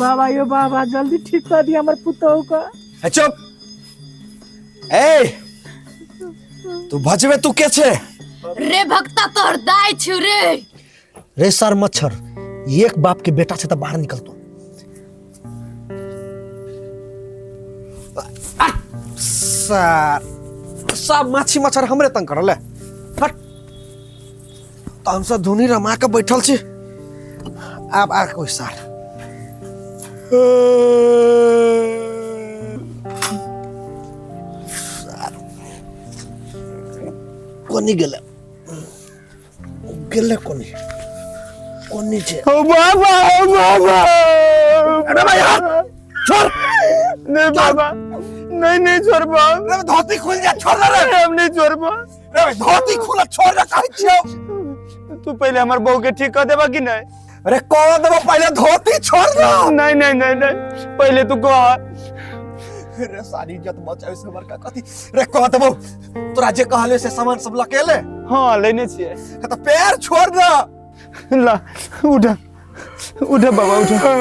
बाबा यो बाबा जल्दी ठीक कर दिया हमर पुतौ का। चुप ए तू भजवे तू के छे रे भक्ता तोर दाई छु रे। रे सर मच्छर एक बाप के बेटा से तो बाहर निकल तो। सर सब माछी मच्छर हमरे तंग करले हट तो हम सब धुनी रमा के बैठल छी। अब आ कोई सर कोनी गेले गेले कोनी छे। ओ बाबा अरे भाई छोड़ नहीं बाबा नहीं छोड़ बाबा। रे धोती खुल जा छोड़ रे। हम नहीं छोड़ बा। रे धोती खुला छोड़ रे कहै छियो। तू पहले हमर बहू के ठीक कर देबा कि नहीं? अरे कह देबो पहले धोती छोड़ दो। नहीं पहले तू कह। रे सारी इज्जत बचावे से हमर का कथी रे कह देबो तोरा जे कहले से सामान सब लकेले। हां लेने छिए तो पैर छोड़ दो। ला उठा बाबा उठा।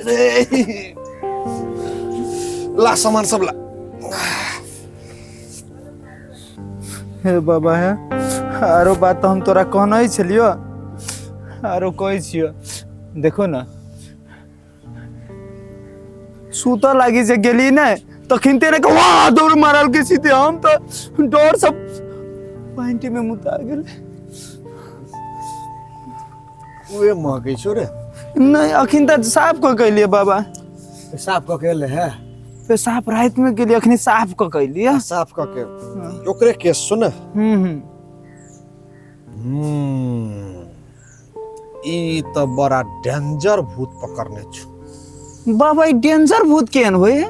रे ला सामान सब ला। हे बाबा है आरो बात तो हम तोरा कहना ही छलियो आरो कहै छियो। देखो ना सूता लागी जे गेली ने तखन तेरे को वाह दौड़ मारल के सीधे हम तो डर सब पैंटी में मुता गेले। ओए मागे छो रे। नहीं अखिन तक साफ क कइलिए बाबा। साफ क केले है पे साफ रात में गेली अखनी साफ क कइलिए। साफ क के ओकरे केस सुन। ई तो बड़ा डेंजर भूत पकड़ने छु। बाबा ई डेंजर भूत केन होय?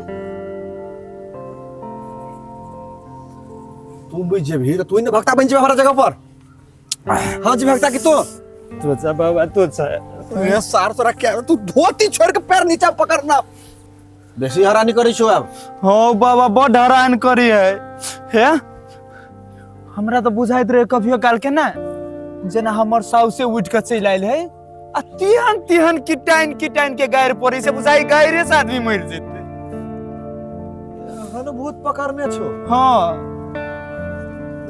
तू भी जे भीड़ तू ने भक्ता बन जे हमारा जगह पर। हां जी भक्ता की तो चा बाबा तो चा ये सार तोरा क्या तू धोती छोड़ के पैर नीचे पकड़ना बेसी हैरानी करै छौ। अब हां बाबा बड़ हैरान करी है हमरा तो बुझाइत रहे कभियो काल के ना जना हमर साउ से उठ के चल आइल है आ तिहन किटाइन के गायर पड़ी से बुझाई गायरे से आदमी मर जेते। हन भूत पकड़ने छो। हां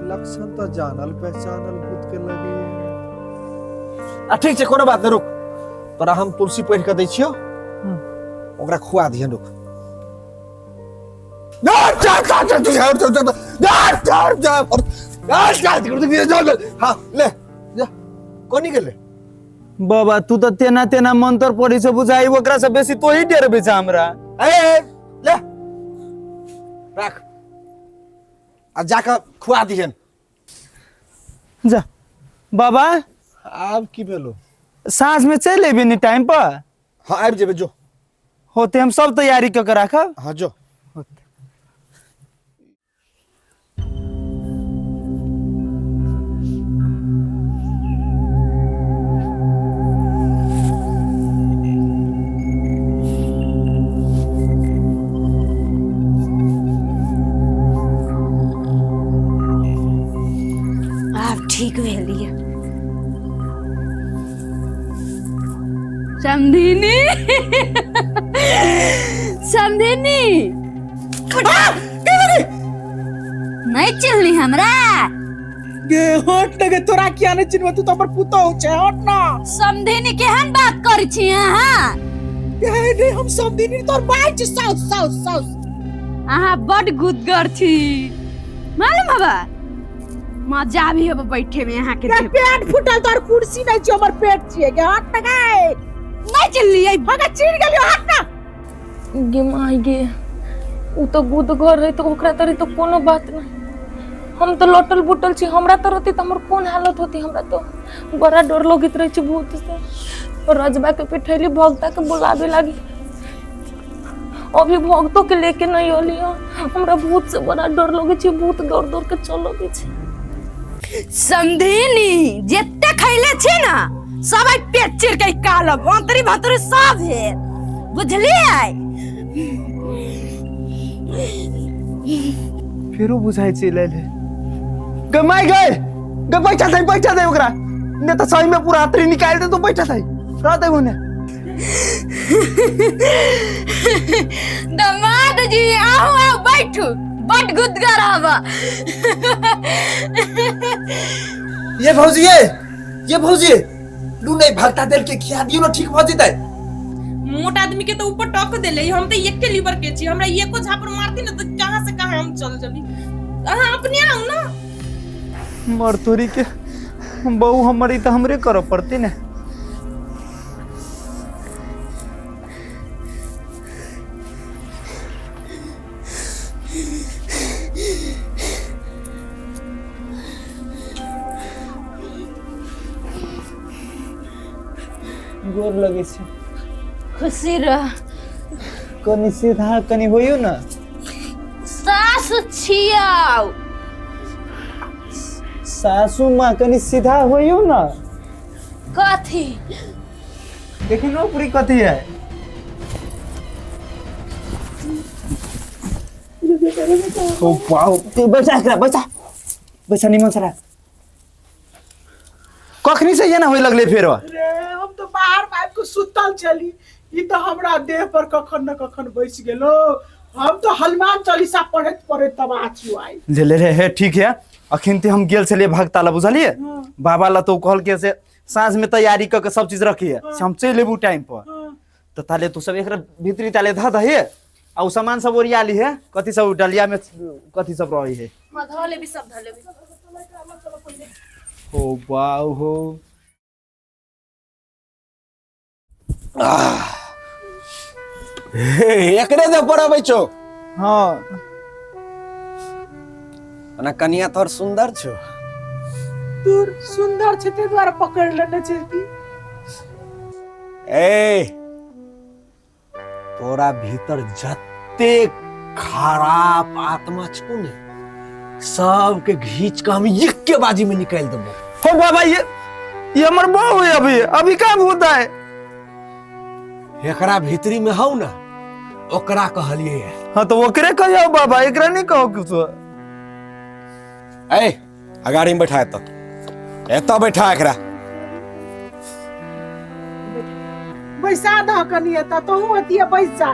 लक्षण तो जानल पहचानल भूत के लगे। आ ठीक छै कोनो बात नहीं रुक तोरा हम तुलसी पढ़ के दै छियो ओकरा खुआ दिहन रुक। हाँ ले जा कोनी गेले बाबा तू तो तेना मंत्र पढ़ी से बुझाई ओकरा से बेसी तो ही डरबे छ हमरा। ए ले रख आ जाके खुआ दिहन। जा बाबा आब की भेलो साँझ में चल एबे नी टाइम पर। हाँ आबि जेबे जो होते हम सब तैयारी क के राखब। हाँ जो आप ठीक भेलिए समधिनी नहीं चलनी हमरा गे हट लगे तोरा किया नहीं चिन्ह तू तो हमर पुतो छे हट ना। समधिनी केहन बात करै छी अहाँ? गे हम समधिनी तोर भाई छी साउस अहाँ बड़ गुदगर छी मालूम हवा मजा भी अब बैठे में यहाँ के पेट फुटल तोर कुर्सी नहीं छी हमर पेट छिए गे हट ना गे। नहीं चललिए भगा चिढ़ गेलियो हट ना। गे माई गे उ तो गुद घर रही तो ओकरा तरी तो कोनो बात नहीं। हम तो लोटल बुटल छी हमरा तो रहती तो हमर कोन हालत होती। हमरा तो बड़ा डर लगित रही छी भूत से। रजबा के पिठैली भगता के बुलावे लागी अभी भक्तों के लेके नहीं होली। हमरा भूत से बड़ा डर लगे छी। भूत दौड़ के चलो के छी। समधिनी जेते खैले छी ना सब पेट चिर के कालब अंतरी भतरी सब है बुझलिए। फिरो बुझाई छी ले गमाई गए ग बैठा दे ओकरा नहीं तो सही में पूरा आतरी निकाल दे तो बैठा था रहते होने। दामाद जी आओ आओ बैठो, बट गुदगर आवा। ये भौजी लू नहीं भागता दिल के खिया दियो ना ठीक भौजी दे। मोट आदमी के तो ऊपर टॉक देले, हम तो एक के लीवर के छी, हमरा एको झापर मारती ना तो कहां से कहां हम चल जबी। अहां अपने आओ ना। मरतोरी के बहू हमारी तो हमरे करो पड़ती ने। गोर लगे छे। खुशी रह। कनी सीधा कनी होइयो ना। सास छियाओ। सासू माँ कनी सीधा होइयो ना। कथी देखी नो पूरी कथी है। ओ वाओ ते बचा निमन सरा। कखनी से ये ना होई लगले फेर। हम तो बाहर बाइक को सुतल चली, ई तो हमरा देह पर कखन न कखन बैस गेलो। हम तो हनुमान चालीसा पढ़त पढ़त तब आछू आई। झेले रे है ठीक है। अखिन ते हम गेल चलिए भगता ला बुझलिए। बाबा ला तो कहल के से सांझ में तैयारी क के सब चीज रखी है, हम चल लेबू टाइम पर। तो ताले तू सब एकरा भीतरी ताले धा दहे आ उ सामान सब ओरिया ली है। कथि सब डलिया में कथि सब रही है। हां धले भी सब धले भी। ओ वाओ हो। एकरे दे पर बैठो। हां ना कनिया तोर सुंदर छो। दूर सुंदर छे ते द्वारा पकड़ लेने चलती। ए तोरा भीतर जत्ते खराब आत्मा छो ने सब के घींच के हम एक के बाजी में निकाल देबो। हो बाबा ये हमर बहू है। अभी का होता है। एकरा भीतरी में हौ ना ओकरा कहलिए है। हाँ तो ओकरे कहियो बाबा, एकरा नहीं कहो कुछ। ए अगाड़ी में बैठा तो एता बैठा एकरा। बैसा द कनिया त तो हतिया बैसा।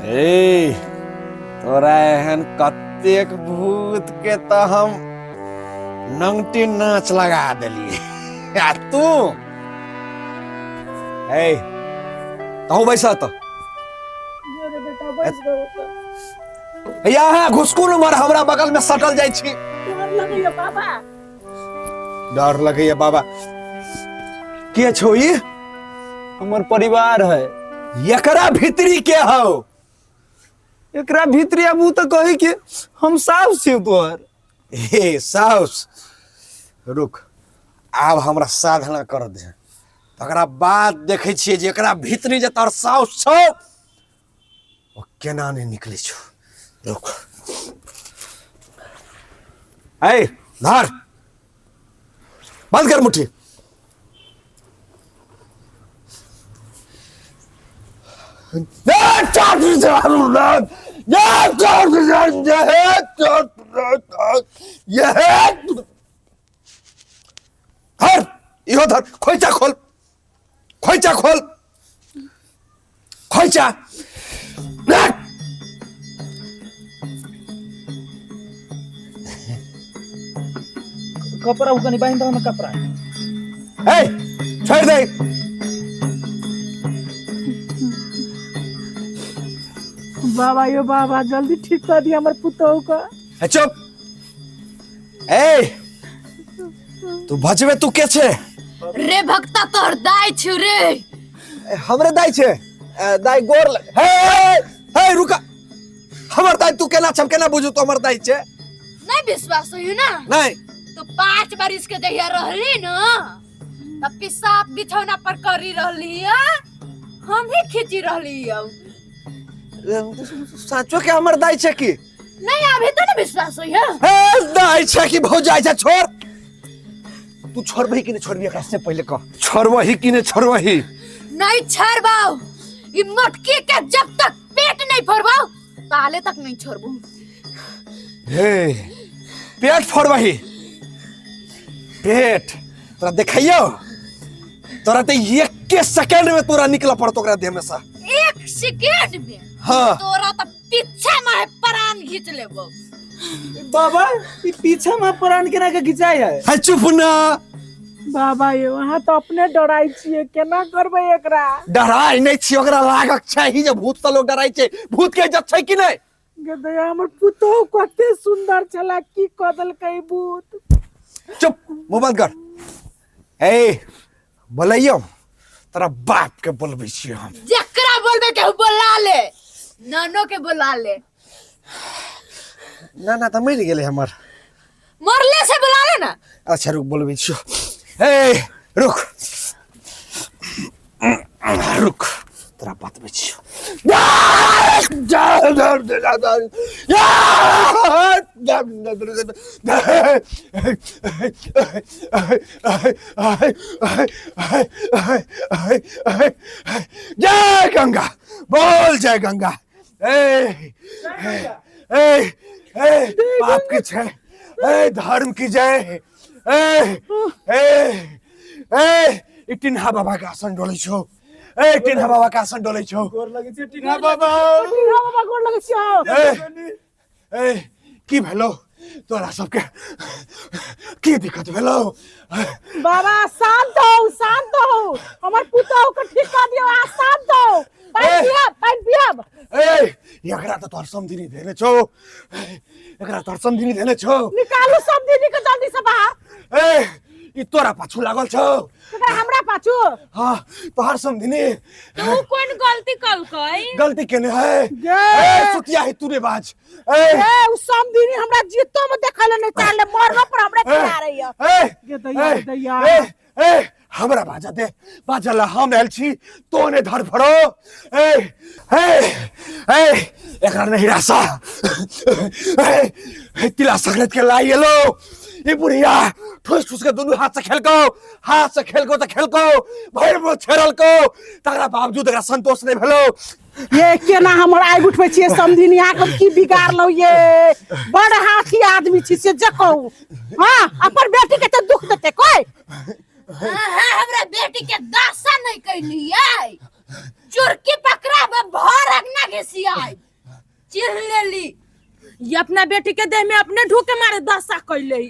ए तोरा एहन कतेक भूत के तो हम नंगटी नाच लगा देलिए। आ तू ए तो बैसा तो अरे बेटा बैस गो। यहाँ घुसकुन मर हमरा बगल में सटल जाय छी। डर लगैया बाबा। डर लगैया बाबा के छो ई? हमर परिवार है। एकरा भीतरी के हौ? एकरा भीतरी अब तो कही कि हम सास छी तोहर। ए साउस रुक, आब हमरा साधना कर दे। तकरा बाद देखे छिए जे एकरा भीतरी जे तोर साउस छौ ओ केना ने निकले छौ। रुक ए धर बंद कर मुट्ठी। धर इहो धर। खोइचा खोल, खोइचा खोल, खोइचा। कपड़ा उकनी बांध दो ना कपड़ा। ए छोड़ दे। बाबा यो बाबा जल्दी ठीक कर दिया हमर पुतौ का। चुप। ए तू भजवे तू के छे? रे भक्ता तोहर दाई छु रे। हमरे दाई छे। दाई गोर हे हे रुका। हमर दाई तू केना छम केना बुझू तो हमर दाई छे? नहीं विश्वास होई ना। नहीं तो 5 बार इसके दहिया रहली ना तब पेशाब बिछौना पर करी रहली है, हम ही खींची रहली है। साचो के हमर दाई छे की? नहीं अभी तो नहीं विश्वास होई है। ए दाई छे की भौजाई छे? छोड़। तू छोड़बही कि नहीं छोड़बी एकरा से पहले कह। छोड़बही कि नहीं छोड़बही? नहीं छोड़बाऊ। ई मटकी के जब तक पेट नहीं भरबाऊ ताले तक नहीं छोड़बू। हे पेट फोड़बही पेट तोरा देखियो तोरा तो एक सेकंड में तोरा निकला पड़तो ओकरा देह में से 1 सेकंड में हाँ तोरा तो पीछे में प्राण खींच लेबो बाबा ई पीछे में प्राण केना के खिंचाई है चुप ना बाबा ये वहाँ तो अपने डराई छिए केना करबै एकरा डराई नहीं छी ओकरा लागक चाहिए जे भूत से लोग डराई छै भूत के इज्जत छै कि नहीं गे दया हमर पुतो कते सुंदर छला की कदल कई भूत चुप मुंह बंद कर ए बोलैयो तेरा बाप के बोलबै छी हम जकरा बोलबे के बुला ले नानो के बुला ले ना त मरि गेलै हमर मरले से बुला ले ना अच्छा रुक बोलबै छी ए रुक रुक तेरा बात में छी जय गंगा बोल जय गंगा ए पाप की जय धर्म की जय टिन्हा बाबा का आसन डोलै छौ टिन्हा बाबा का आसन डोलै छौ गोर लगै छै टिन्हा बाबा गोर लगै छियौ की भेलो तोरा सबके की दिक्कत भेलो बाबा शांत हो हमर पुतो के ठीक कर दियो आ शांत हो पानी पियब एकरा त तोर समधिनी देने छौ एकरा तोर समधिनी देने छौ निकालू समधिनी के जल्दी से बाहर ई तोरा पाछू लागल छौ तोरा हमरा पाछू हां तोहर समधिनी तू कौन गलती कलकै गलती केने है सुतिया है तूने बाज उ समधिनी हमरा जीतो में देखल नहीं चाले मरनो पर हमरा चिल्ला रही है गे दैया हमरा बाजा दे बाजला हम आयल छी तोने धर फड़ो एकरा नहीं रासा तिला सकएत के लाई एलो ये बुढ़िया ठुस ठुस के दोनों हाथ से खेलको तो खेलको भैर में छेड़लको तकरा बावजूद एकरा संतोष नहीं भेलो ये केना हमर आइ उठबै छियै समधिनी आके की बिगाड़लौ ये बड़ हाथी आदमी छी से जकौ हां अपन बेटी के त दुख देते कोई हमरा बेटी के दासा नहीं कैलियै चुरकी पकड़ा में भर अगना घिसियाई चिढ़ लेली ये अपना बेटी के देह में अपने ढूके मारे दशा कैले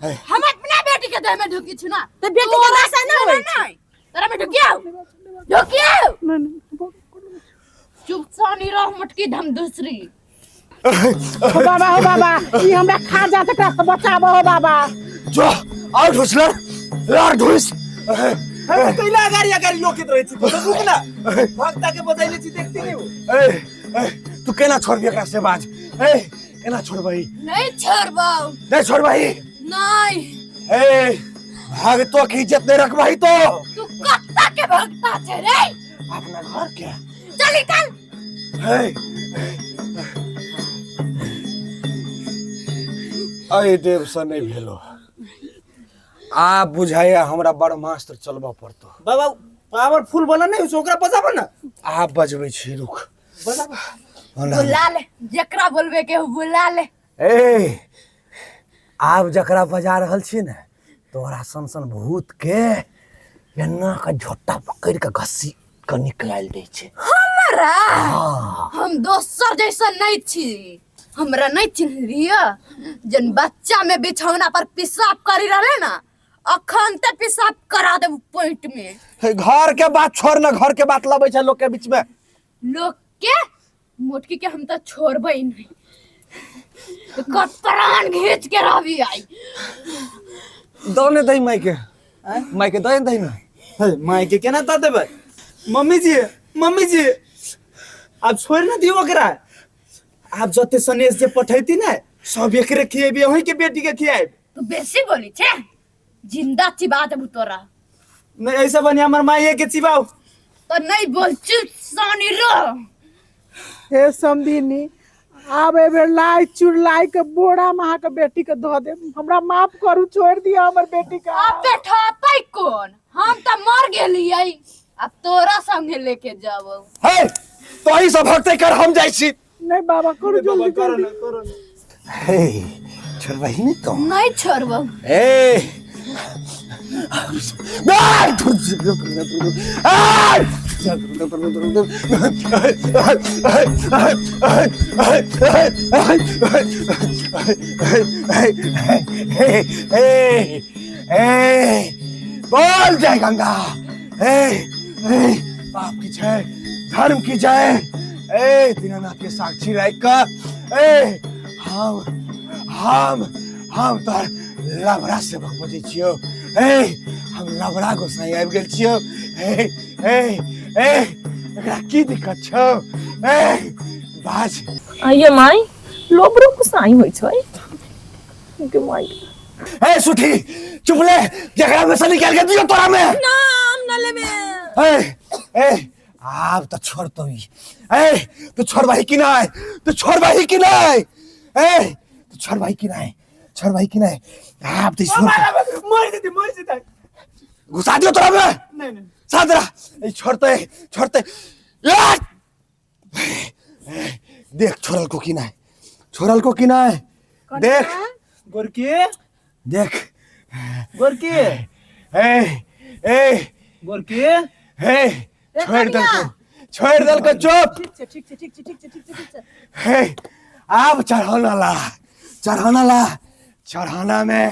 हम अपना बेटी के देह में ढुकी छु ना तो बेटी के दशा ना होई नहीं तोरा में ढुकियो चुप सानी रह मटकी धम दूसरी हो बाबा ई हमरा खा जात का बचाबो हो बाबा जो और ढुसला यार ढुस हम कैला गाड़ी लोकित रहै छी तो रुक ना भक्ता के बजाइले छी देखते नहीं तू केना छोड़ एकरा से बाज केना छोड़बही नहीं छोड़बही नहीं भागतो की इज्जत नहीं रखबही तो तू कत्ता के भक्ता छे रे अपना घर के चल निकल अरे देव से नहीं भेलो आ बुझाया हमरा बड़ मास्टर चलबा पड़तो बाबा पावरफुल बोला नहीं ओकरा बजाबो ना आ बजबै छी रुक बुला ले जकरा बोलबे के बुला ले आब जकरा बजा रहल छी ने तोरा सन भूत के एना का झोटा पकड़ के घसी के निकाल दै छै हमरा हम दोसर जैसा नहीं छी हमरा नहीं चिन्हलिया जन बच्चा में बिछौना पर पेशाब करी रहले ना अखन ते पेशाब करा देब पॉइंट में घर के बात छोड़ ना घर के बात लाबै छै लोग के बीच में लोग के मोटकी के हम तो छोड़बै नहीं कर प्राण घींच के रहबी आई दोने दई माई के दई ना माई के केना त देबै मम्मी जी आप छोड़ ना दियो ओकरा आप जते सनेश जे पठैती ना सब एकरे खिएबी वही के बेटी के खियाब तू बेसी बोली छे जिंदा चिबा देबू तोरा नहीं ऐसा बनी हमर माई के चिबाओ तो नहीं बोल चुप सानी रो हे समधिनी आब एबे लाई चुरलाई के बोरा महा के बेटी के धो दे हमरा माफ करू छोड़ दिया हमर बेटी के अब बैठातै कौन हम तो मर गेलियै अब तोरा संगे लेके जाबो हे तो ही सब भक्ति कर हम जाई छी नहीं बाबा करू जल्दी करो ना हे छोड़बही नहीं तो नहीं छोड़बो ए बोल जय गंगा पाप की जय धर्म की जय दीनानाथ के साक्षी रहकर हम तो लबड़ा से बजे छियो हम लबड़ा गोसाई आबि गेल छियो एकरा की दिक्कत छौ बाज आइए माई लोबरो गुसाई होय छै के माई सुठी चुप ले जकरा में से निकाल के दियो तोरा में नाम न लेबे आप तो छोड़ तो ही तू छोड़बाही कि नहीं तू छोड़बाही कि नहीं तू छोड़बाही कि नहीं छोड़बाही कि नहीं आप तो मर देते घुसा दियो तोरा में नहीं सादरा छोड़ते देख छोड़ल को कि नहीं देख गोरकी देख गोरकी गोरकी छोड़ दल को चुप ठीक से अब चढ़ाना में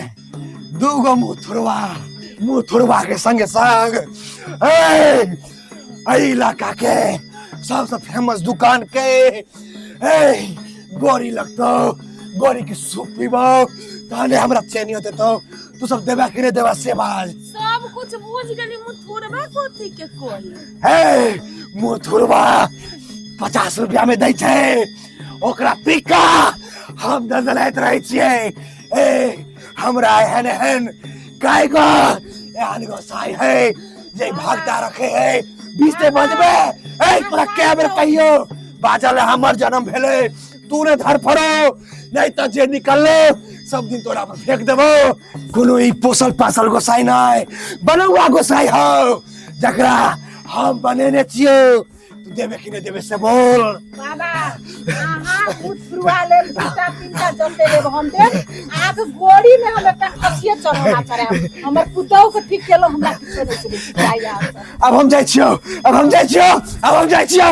दूगो मुथुरवा के संग इलाका के सबसे फेमस दुकान के गोरी लगतो गोरी की सूप पीबो तहने हमरा चैनी होते तो तू सब देबा कि नहीं देबा से बाज सब कुछ बुझ गेली मुथुरबा कोथी के कोई मुथुरवा 50 रुपया में दै छै ओकरा पिका हम दलदलाइत रहे छियै हमरा एहन काय गो एहन गोसाई है जे भागता रखे है 20 बजबे तोरा कै बेर कहियो बाजल हमर जन्म भेले तू ने धर फड़ो नहीं तो जे निकललो सब दिन तोरा पर फेंक देबो कोनो ई पोसल पासल गोसाई नहीं बनौआ गोसाई हो जकरा हम बनेने छियो तू देबे कि नहीं देबे से बोल बाबा आहा मुथुरवा ले दूटा तीनटा जलते रे हम दे आग गोड़ी में हम एकटा खसिया चढ़ा करे हमर पुतौ के ठीक केलो हमरा किछो नहीं छै अब हम जाइ छियो